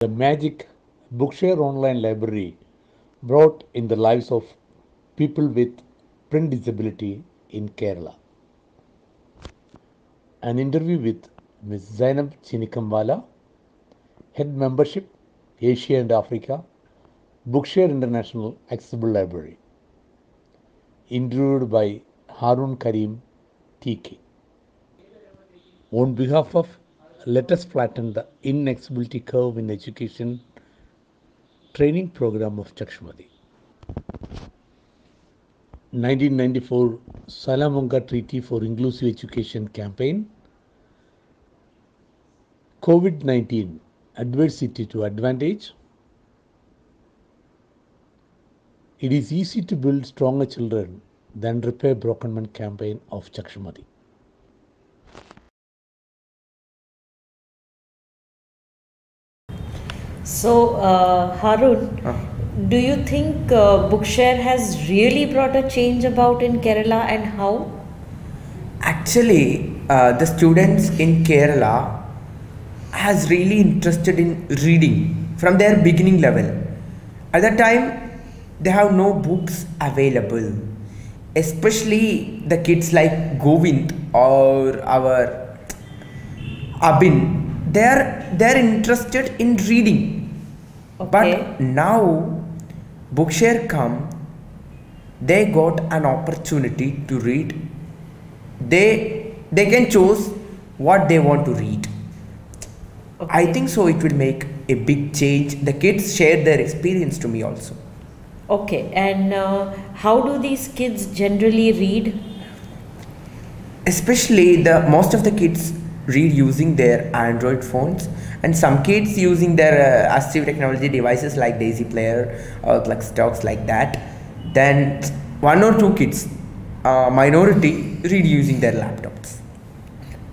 The magic Bookshare online library brought in the lives of people with print disability in Kerala. An interview with Ms. Zainab Chinikamwala, Head Membership, Asia and Africa, Bookshare International Accessible Library. Interviewed by Harun Karim TK. On behalf of Let Us Flatten the Inaccessibility Curve in Education training program of Chakshmati. 1994 Salamanca Treaty for Inclusive Education campaign. COVID-19 Adversity to Advantage. It is easy to build stronger children than repair broken men campaign of Chakshmati. So, Harun, do you think Bookshare has really brought a change about in Kerala, and how? Actually, the students in Kerala has really interested in reading from their beginning level. At that time, they have no books available, especially the kids like Govind or our Abin. They're interested in reading. Okay. But now Bookshare come, they got an opportunity to read. They can choose what they want to read. Okay. I think so it will make a big change. The kids share their experience to me also. Okay, and how do these kids generally read? Especially the most of the kids read using their Android phones, and some kids using their assistive technology devices like Daisy Player or like stocks like that. Then one or two kids, minority, read using their laptops.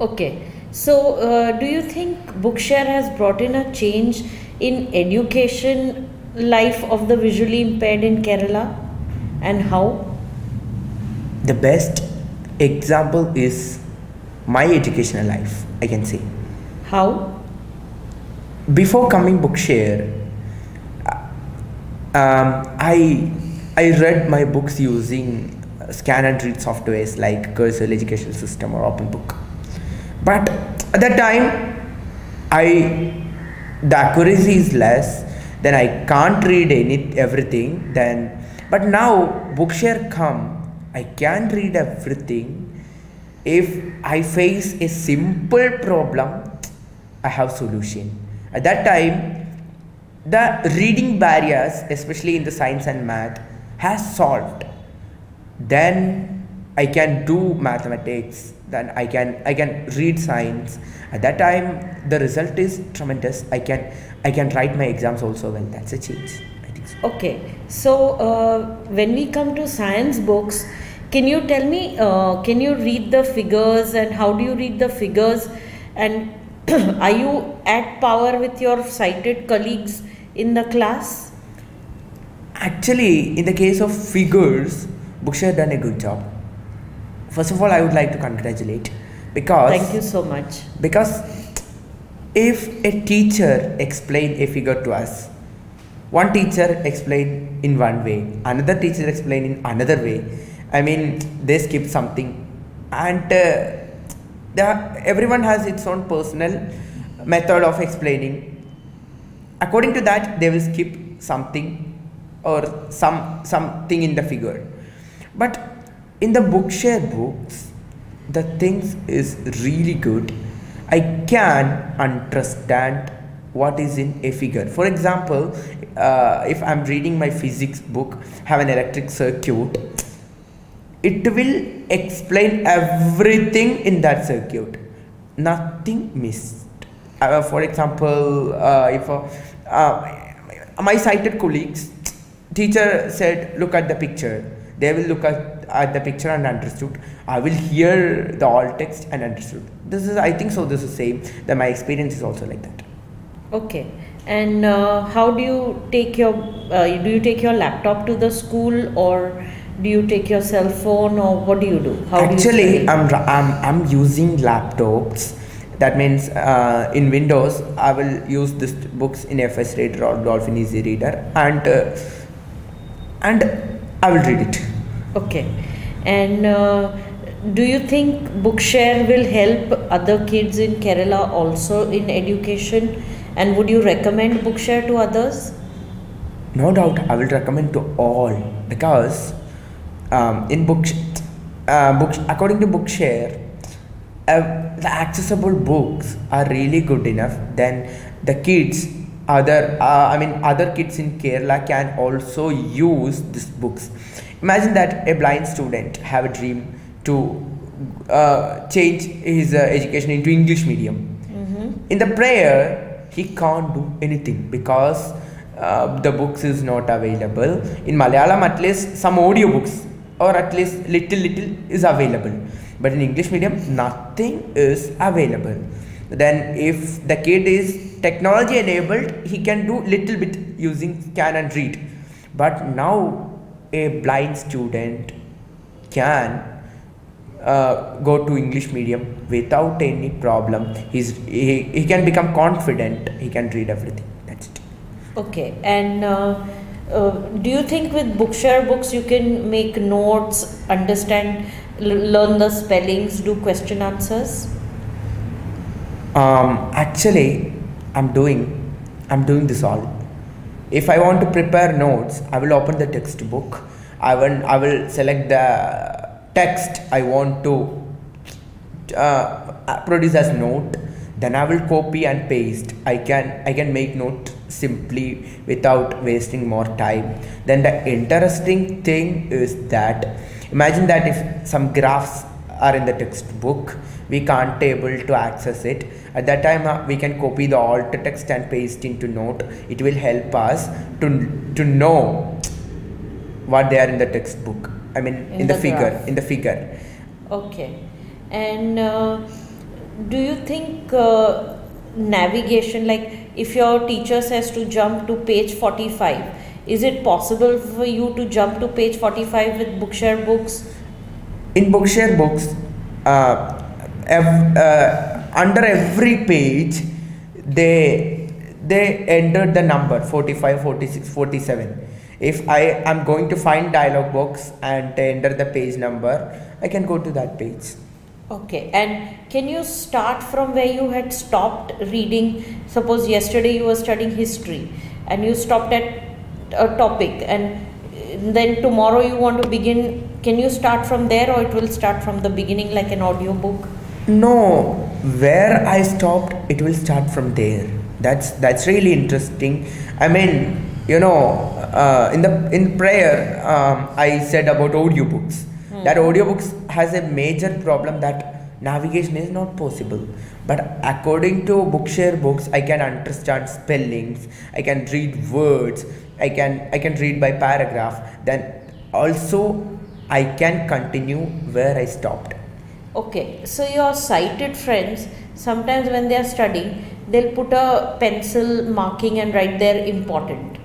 Okay, so do you think Bookshare has brought in a change in education life of the visually impaired in Kerala, and how? The best example is my educational life, I can say. How? Before coming Bookshare, I read my books using scan and read softwares like Cursor Educational System or OpenBook. But at that time, the accuracy is less. Then I can't read everything. But now Bookshare come, I can read everything. If I face a simple problem, I have solution. At that time, the reading barriers, especially in the science and math, has solved. Then I can do mathematics. Then I can read science. At that time, the result is tremendous. I can write my exams also well. That's a change, I think so. Okay, so when we come to science books, can you tell me, can you read the figures, and how do you read the figures, and are you at par with your sighted colleagues in the class? Actually, in the case of figures, Bookshare done a good job. First of all, I would like to congratulate because Thank you so much. Because if a teacher explain a figure to us, one teacher explain in one way, another teacher explain in another way. I mean, they skip something, and everyone has its own personal method of explaining. According to that, they will skip something or something in the figure. But in the Bookshare books, the things is really good. I can understand what is in a figure. For example, if I'm reading my physics book, have an electric circuit, it will explain everything in that circuit, nothing missed. For example, if my sighted colleagues, teacher said look at the picture, they will look at the picture and understood. I will hear the alt text and understood. This is, I think so, this is same, that my experience is also like that. Okay, and how do you take your laptop to the school, or do you take your cell phone, or what do you do? How Actually, do you study? I'm using laptops. That means in Windows, I will use this books in FS Reader or Dolphin Easy Reader, and I will read it. Okay. And do you think Bookshare will help other kids in Kerala also in education? And would you recommend Bookshare to others? No doubt, I will recommend to all, because in books, according to Bookshare, the accessible books are really good enough. Then the kids, other kids in Kerala can also use these books. Imagine that a blind student have a dream to change his education into English medium. In the prayer, he can't do anything because the books is not available. In Malayalam, at least some audio books or at least little is available, but in English medium nothing is available. Then if the kid is technology enabled, he can do little bit using scan and read. But now a blind student can go to English medium without any problem. He can become confident, he can read everything. That's it. Okay. And do you think with Bookshare books you can make notes, understand, learn the spellings, do question answers? Actually, I'm doing this all. If I want to prepare notes, I will open the textbook. I will select the text I want to produce as note. Then I will copy and paste. I can make note simply without wasting more time. Then the interesting thing is that imagine that if some graphs are in the textbook, we can't able to access it. At that time, we can copy the alt text and paste into note. It will help us to know what they are in the textbook. I mean, in the figure. Okay. And do you think navigation, like if your teacher says to jump to page 45, is it possible for you to jump to page 45 with Bookshare books? In Bookshare books, under every page, they entered the number 45, 46, 47. If I am going to find dialog box and enter the page number, I can go to that page. Okay. And can you start from where you had stopped reading? Suppose yesterday you were studying history and you stopped at a topic, and then tomorrow you want to begin. Can you start from there, or it will start from the beginning like an audio book? No, where I stopped, it will start from there. That's really interesting. I mean, in prayer, I said about audiobooks. That audiobooks has a major problem that navigation is not possible. But according to Bookshare books, I can understand spellings, I can read words, I can read by paragraph. Then also I can continue where I stopped. Okay, so your sighted friends, sometimes when they are studying, they'll put a pencil marking and write there important.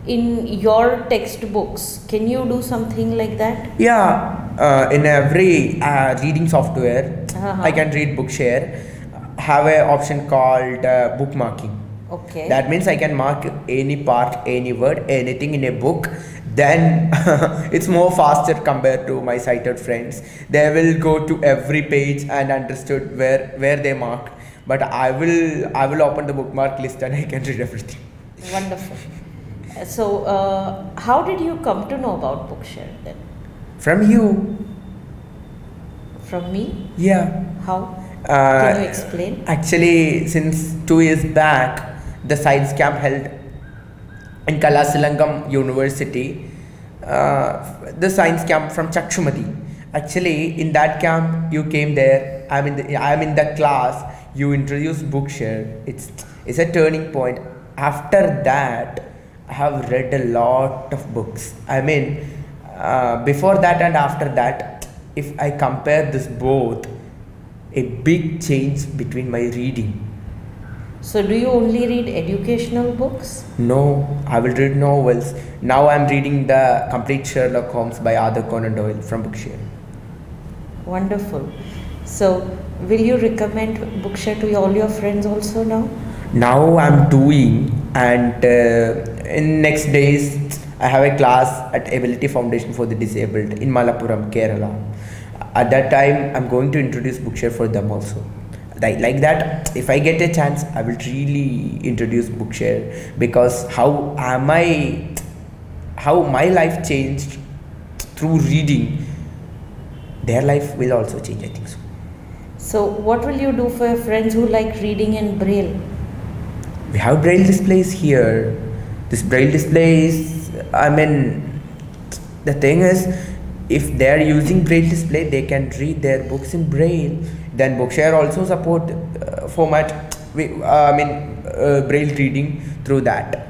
In your textbooks, can you do something like that? Yeah, in every reading software, I can read Bookshare, have an option called bookmarking. Okay. That means I can mark any part, any word, anything in a book. Then it's more faster compared to my sighted friends. They will go to every page and understood where they mark. But I will open the bookmark list and I can read everything. Wonderful. So, how did you come to know about Bookshare then? From you. From me? Yeah. How? Can you explain? Actually, since 2 years back, the science camp held in Kalasilangam University, the science camp from Chakshumati. Actually, in that camp, you came there. I'm in the class. You introduced Bookshare. It's a turning point. After that, I have read a lot of books. I mean, before that and after that, if I compare this both, a big change between my reading. So, do you only read educational books? No, I will read novels. Now I am reading the complete Sherlock Holmes by Arthur Conan Doyle from Bookshare. Wonderful. So will you recommend Bookshare to all your friends also now? Now I'm doing, and in next days I have a class at Ability Foundation for the Disabled in Malappuram, Kerala. At that time I'm going to introduce Bookshare for them also. Like that, if I get a chance, I will really introduce Bookshare, because how my life changed through reading, their life will also change, I think so. So what will you do for your friends who like reading in Braille? We have braille displays here. This braille displays, I mean, the thing is, if they are using braille display, they can read their books in braille. Then Bookshare also support format, braille reading through that.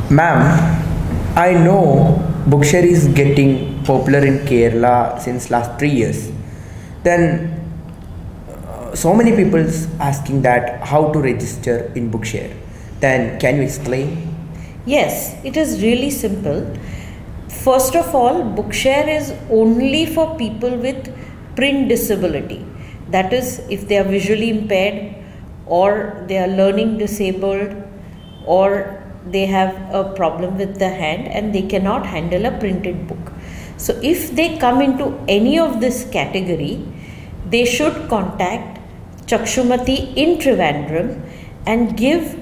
Ma'am, I know Bookshare is getting popular in Kerala since last 3 years. Then so many people asking that how to register in Bookshare. Then can you explain? Yes, it is really simple. First of all, Bookshare is only for people with print disability. That is, if they are visually impaired, or they are learning disabled, or they have a problem with the hand and they cannot handle a printed book. So if they come into any of this category, they should contact Chakshumati in Trivandrum and give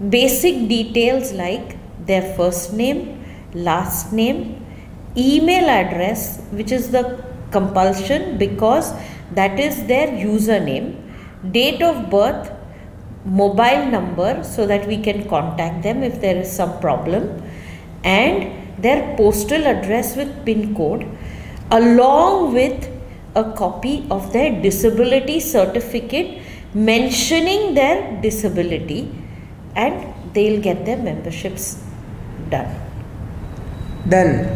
basic details like their first name, last name, email address, which is the compulsion because that is their username, date of birth, mobile number so that we can contact them if there is some problem, and their postal address with PIN code, along with a copy of their disability certificate mentioning their disability, and they'll get their memberships done. Then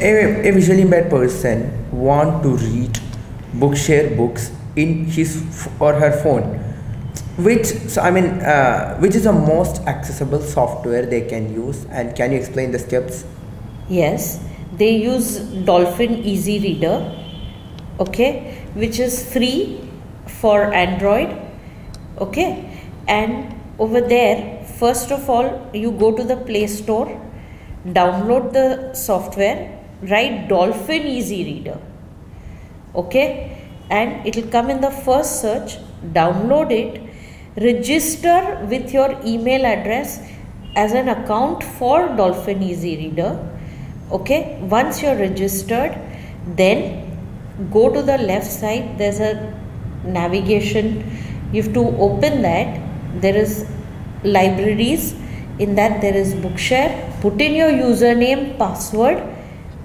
a visually impaired person want to read Bookshare books in his or her phone, which is the most accessible software they can use, and can you explain the steps? Yes, they use Dolphin Easy Reader, okay, which is free for Android, okay, and over there, first of all, you go to the Play Store, download the software, write Dolphin Easy Reader, okay, and it will come in the first search, download it, register with your email address as an account for Dolphin Easy Reader, okay. Once you're registered, then go to the left side, there's a navigation, you have to open that, there is libraries, in that there is Bookshare, put in your username, password,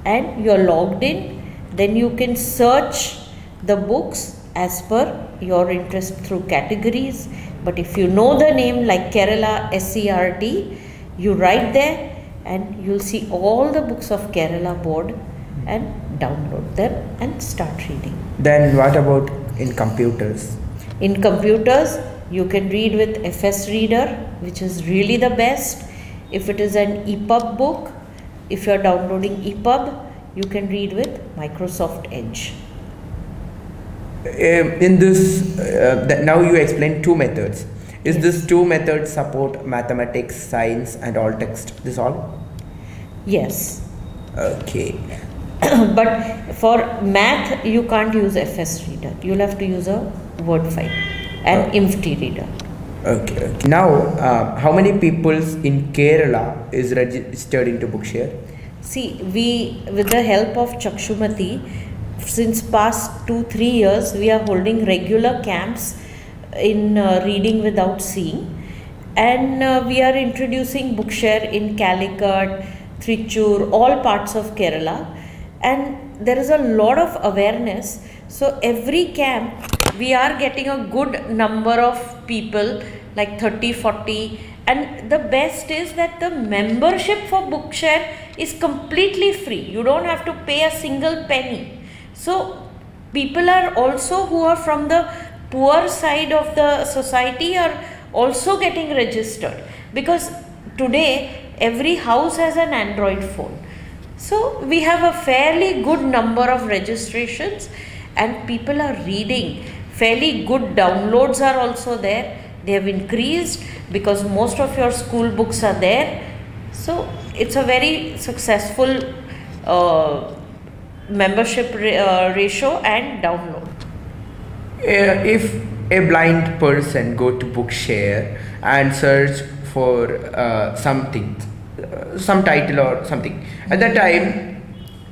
and you're logged in, then you can search the books as per your interest through categories. But if you know the name like Kerala SCRT, you write there and you'll see all the books of Kerala board and download them and start reading. Then what about in computers? In computers, you can read with FS Reader, which is really the best. If it is an EPUB book, if you are downloading EPUB, you can read with Microsoft Edge. In this, now you explained two methods. Is this two methods support mathematics, science, and all text? This all? Yes. Okay. But for math, you can't use FS Reader. You'll have to use a Word file and INFTY Reader. Okay. Now, how many people in Kerala is registered into Bookshare? See, we, with the help of Chakshumati, since past 2-3 years, we are holding regular camps in reading without seeing, and we are introducing Bookshare in Calicut, Trichur, all parts of Kerala, and there is a lot of awareness. So every camp we are getting a good number of people, like 30-40, and the best is that the membership for Bookshare is completely free. You don't have to pay a single penny. So people are also, who are from the poor side of the society, are also getting registered, because today every house has an Android phone. So we have a fairly good number of registrations and people are reading. Fairly good downloads are also there. They have increased because most of your school books are there. So it's a very successful membership ratio and download. If a blind person go to Bookshare and search for something, some title or something, at that time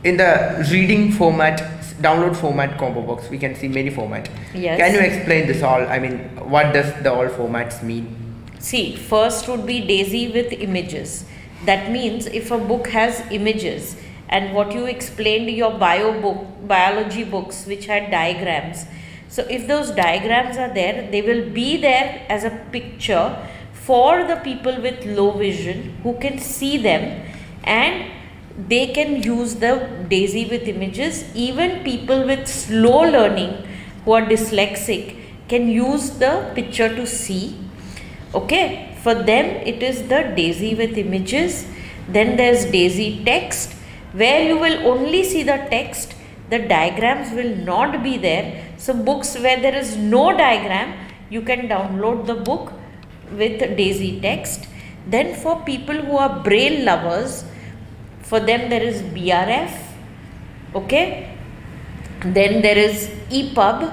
in the reading format, download format combo box, we can see many format. Yes. Can you explain this all? I mean, what does the all formats mean? See, first would be DAISY with images. That means if a book has images, and what you explained, your biology books which had diagrams. So if those diagrams are there, they will be there as a picture for the people with low vision who can see them, and they can use the DAISY with images. Even people with slow learning who are dyslexic can use the picture to see. Okay, for them it is the DAISY with images. Then there's DAISY text, where you will only see the text, the diagrams will not be there. So books where there is no diagram, you can download the book with DAISY text. Then for people who are braille lovers, for them there is BRF. Okay, then there is EPUB,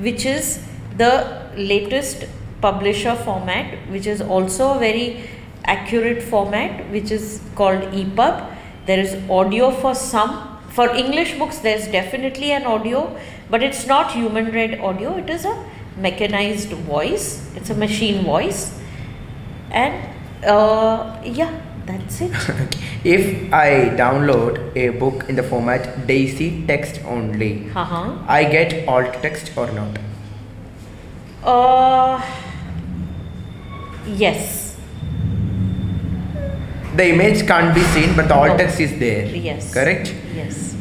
which is the latest publisher format, which is also a very accurate format, which is called EPUB. There is audio for some. For English books, there is definitely an audio, but it's not human read audio. It is a mechanized voice. It's a machine voice. And yeah, that's it. If I download a book in the format DAISY text only, I get alt text or not? Yes. The image can't be seen, but the alt No. text is there. Yes. Correct? Yes.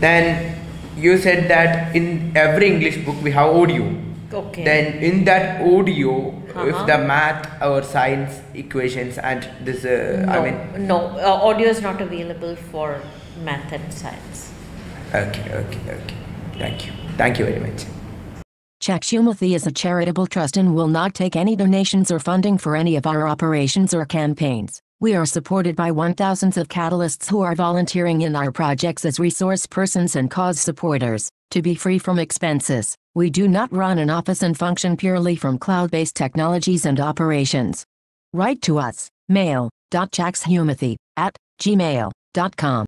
Then you said that in every English book we have audio. Okay. Then in that audio, if the math or science equations and this, No, audio is not available for math and science. Okay. Thank you very much. Chakshumati is a charitable trust and will not take any donations or funding for any of our operations or campaigns. We are supported by thousands of catalysts who are volunteering in our projects as resource persons and cause supporters. To be free from expenses, we do not run an office and function purely from cloud-based technologies and operations. Write to us, mail.chakshumati@gmail.com.